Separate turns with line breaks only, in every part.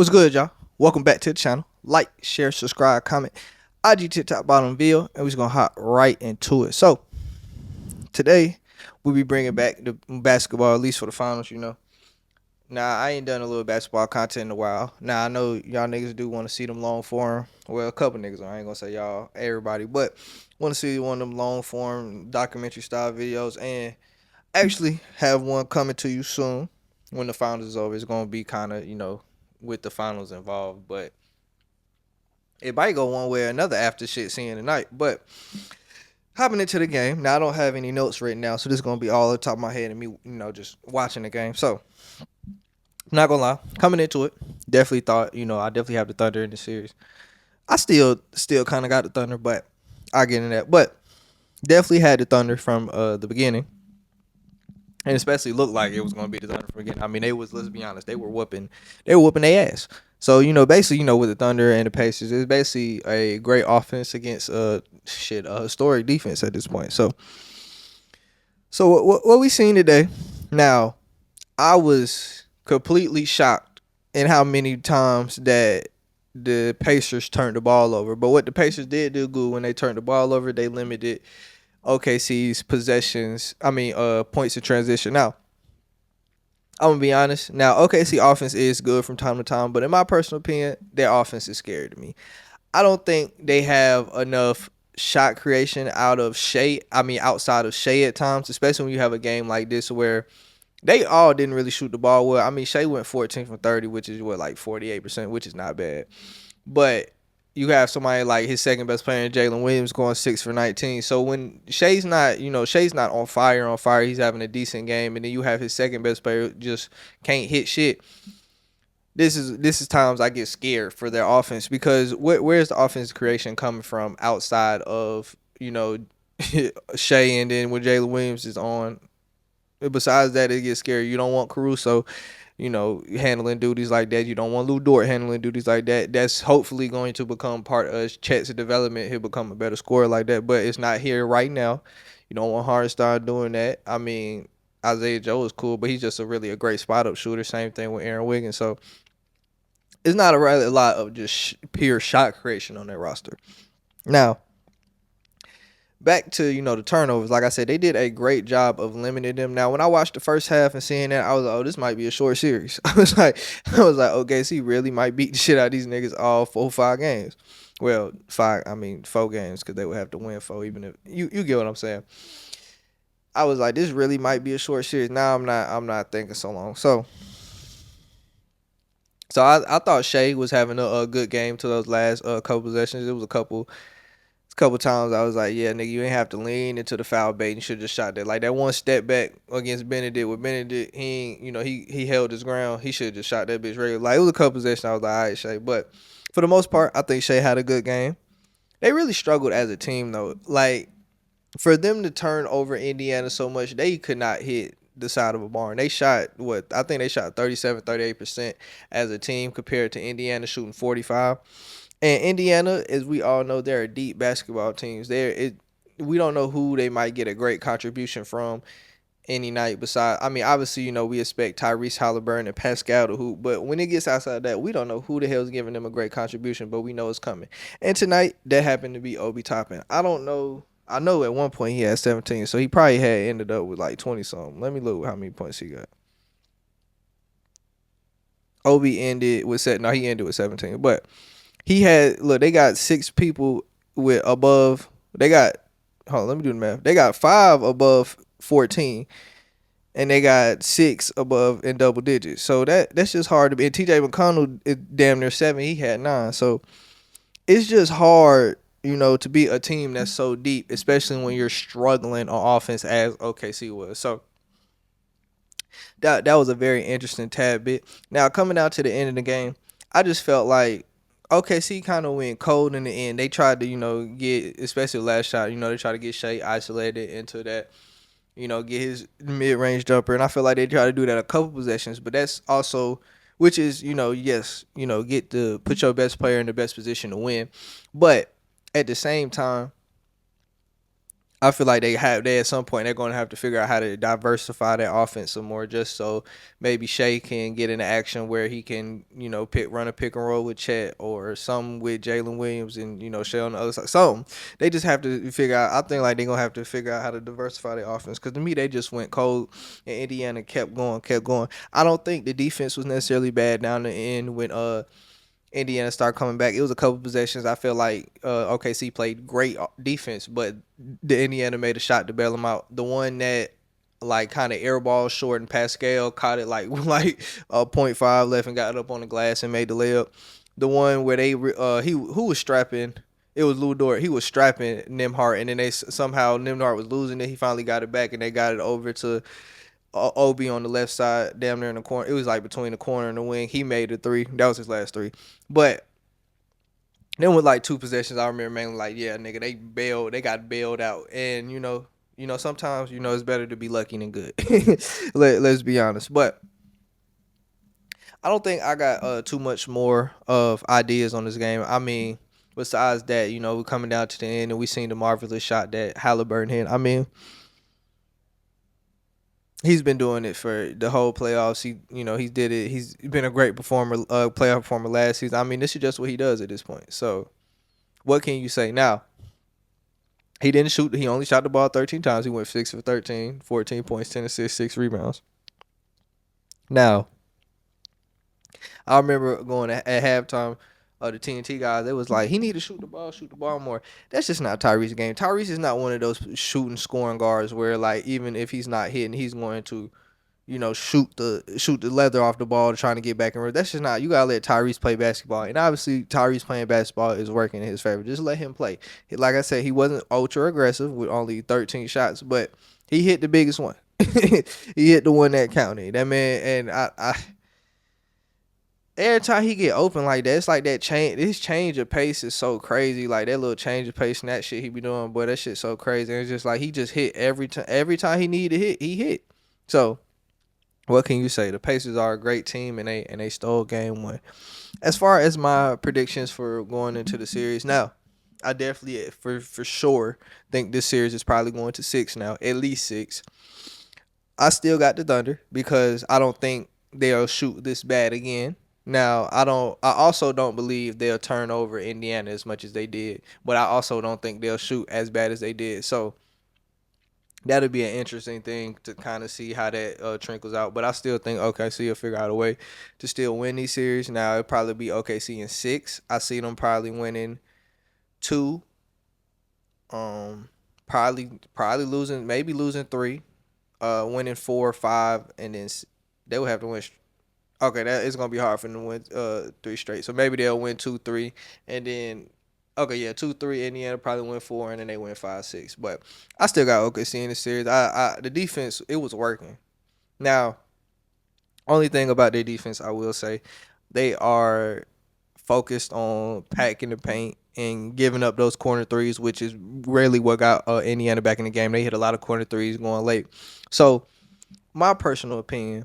What's good, y'all? Welcome back to the channel. Like, share, subscribe, comment. IG TikTok bottom video, and we're just gonna hop right into it. So today we'll be bringing back the basketball, at least for the finals. Now I ain't done a little basketball content in a while. Now I know y'all niggas do want to see them long form. Well, a couple niggas. I ain't gonna say y'all, everybody, but want to see one of them long form documentary style videos, and actually have one coming to you soon when the finals is over. It's gonna be kind of with the finals involved, but it might go one way or another after shit seeing tonight. But hopping into the game, now I don't have any notes written now, so this is gonna be all on the top of my head and me, just watching the game. So not gonna lie, coming into it, definitely thought, I definitely have the Thunder in the series. I still kind of got the Thunder, but I get in that. But definitely had the Thunder from the beginning. And especially looked like it was gonna be the Thunder from the beginning. I mean, let's be honest, they were whooping their ass. So, basically, with the Thunder and the Pacers, it's basically a great offense against a historic defense at this point. So what we seen today? Now, I was completely shocked in how many times that the Pacers turned the ball over. But what the Pacers did do good when they turned the ball over, they limited OKC's possessions. Points in transition. Now, I'm gonna be honest. Now, OKC offense is good from time to time, but in my personal opinion, their offense is scary to me. I don't think they have enough shot creation outside of Shea at times, especially when you have a game like this where they all didn't really shoot the ball well. I mean, Shea went 14 from 30, which is like 48%, which is not bad. But you have somebody like his second best player, Jalen Williams, going 6 for 19. So when Shea's not on fire, he's having a decent game, and then you have his second best player just can't hit shit. This is times I get scared for their offense, because where's the offense creation coming from outside of Shea, and then when Jalen Williams is on. Besides that, it gets scary. You don't want Caruso, handling duties like that. You don't want Lou Dort handling duties like that. That's hopefully going to become part of Chet's development. He'll become a better scorer like that, but it's not here right now. You don't want Hardenstein doing that. I mean, Isaiah Joe is cool, but he's just a great spot up shooter. Same thing with Aaron Wiggins. So it's not a lot of just pure shot creation on their roster. Now, back to the turnovers. Like I said, they did a great job of limiting them. Now, when I watched the first half and seeing that, I was like, oh, this might be a short series. I was like, okay, so he really might beat the shit out of these niggas all 4 games. Well, 4 games, because they would have to win 4, even if you get what I'm saying. I was like, this really might be a short series. Now I'm not thinking so long. So I thought Shea was having a good game to those last couple possessions. It was a couple times I was like, yeah, nigga, you ain't have to lean into the foul bait. You should have just shot that. Like that one step back against Benedict. With Benedict, he held his ground. He should have just shot that bitch regular. Like, it was a couple possessions. I was like, all right, Shea. But for the most part, I think Shea had a good game. They really struggled as a team, though. Like, for them to turn over Indiana so much, they could not hit the side of a barn. They shot, I think they shot 37, 38% as a team compared to Indiana shooting 45. And Indiana, as we all know, they're a deep basketball team. We don't know who they might get a great contribution from any night. Besides, obviously, we expect Tyrese Haliburton and Pascal to hoop, but when it gets outside that, we don't know who the hell's giving them a great contribution, but we know it's coming. And tonight, that happened to be Obi Toppin. I don't know. I know at one point he had 17, so he probably had ended up with like 20 something. Let me look how many points he got. Obi ended with 17, but they got 6 people with above. Let me do the math. They got 5 above 14, and they got 6 above in double digits. So that's just hard to be. And TJ McConnell is damn near 7. He had 9. So it's just hard, to be a team that's so deep, especially when you're struggling on offense as OKC was. So that was a very interesting tad bit. Now, coming out to the end of the game, I just felt like OKC kind of went cold in the end. They tried to, get, especially the last shot, they tried to get Shea isolated into that, get his mid-range jumper. And I feel like they tried to do that a couple possessions, but that's also, which is, yes, get to put your best player in the best position to win. But at the same time, I feel like they at some point they're going to have to figure out how to diversify their offense some more, just so maybe Shea can get into action where he can run a pick and roll with Chet or some with Jalen Williams and Shea on the other side. Something they just have to figure out. I think like they're gonna have to figure out how to diversify their offense because to me they just went cold and Indiana kept going, kept going. I don't think the defense was necessarily bad down the end when Indiana started coming back. It was a couple possessions. I feel like OKC played great defense, but the Indiana made a shot to bail them out. The one that like kind of airball short and Pascal caught it like like point .5 left and got it up on the glass and made the layup. The one where they he who was strapping. It was Lou Dort. He was strapping Nimhart, and then they somehow Nimhart was losing it. He finally got it back, and they got it over to Obi on the left side, damn near in the corner. It was like between the corner and the wing. He made a three. That was his last three. But then with like two possessions, I remember mainly like, yeah, nigga, they got bailed out. And sometimes it's better to be lucky than good. Let's be honest. But I don't think I got too much more of ideas on this game. I mean, besides that, we're coming down to the end and we seen the marvelous shot that Haliburton hit. I mean, he's been doing it for the whole playoffs. He did it. He's been a great performer, playoff performer last season. I mean, this is just what he does at this point. So, what can you say now? He didn't shoot. He only shot the ball 13 times. He went 6 for 13, 14 points, 10 assists, 6 rebounds. Now, I remember going at halftime. The TNT guys, they was like, he need to shoot the ball more. That's just not Tyrese's game. Tyrese is not one of those shooting, scoring guards where like even if he's not hitting, he's going to shoot the leather off the ball trying to get back in. That's just not. You gotta let Tyrese play basketball, and obviously Tyrese playing basketball is working in his favor. Just let him play. Like I said, he wasn't ultra aggressive with only 13 shots, but he hit the biggest one. He hit the one that counted. That man, and I every time he get open like that, it's like that change. His change of pace is so crazy. Like that little change of pace and that shit he be doing, boy, that shit so crazy. And it's just like he just hit every time. Every time he needed to hit, he hit. So what can you say? The Pacers are a great team, and they stole game one. As far as my predictions for going into the series, now I definitely for sure think this series is probably going to 6 now, at least 6. I still got the Thunder because I don't think they'll shoot this bad again. Now I also don't believe they'll turn over Indiana as much as they did, but I also don't think they'll shoot as bad as they did. So that'll be an interesting thing to kind of see how that trickles out. But I still think OKC will figure out a way to still win these series. Now it'll probably be OKC in 6. I see them probably winning 2. Probably losing, maybe losing 3. Winning 4 or 5, and then they will have to win. Okay, that is gonna be hard for them to win 3 straight. So maybe they'll win 2, 3, and then 2, 3. Indiana probably win 4, and then they win 5, 6. But I still got OKC in the series. The defense, it was working. Now, only thing about their defense, I will say, they are focused on packing the paint and giving up those corner threes, which is really what got Indiana back in the game. They hit a lot of corner threes going late. So, my personal opinion,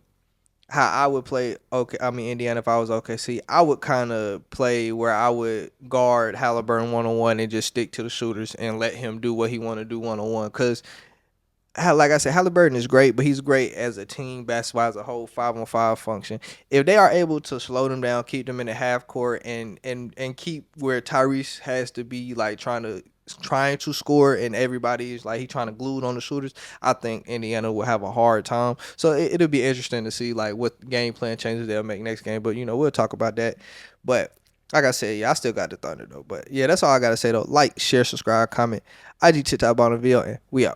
how I would play Indiana if I was OKC, I would kind of play where I would guard Haliburton 1-on-1 and just stick to the shooters and let him do what he want to do 1-on-1. Because, like I said, Haliburton is great, but he's great as a team basketball as a whole 5-on-5 function. If they are able to slow them down, keep them in the half court, and keep where Tyrese has to be like trying to score and everybody is like he trying to glue it on the shooters, I think Indiana will have a hard time. So it'll be interesting to see like what game plan changes they'll make next game. But we'll talk about that. But like I said, yeah, I still got the Thunder though. But yeah, that's all I gotta say though. Like, share, subscribe, comment. IG TikTok Bonneville, and we out.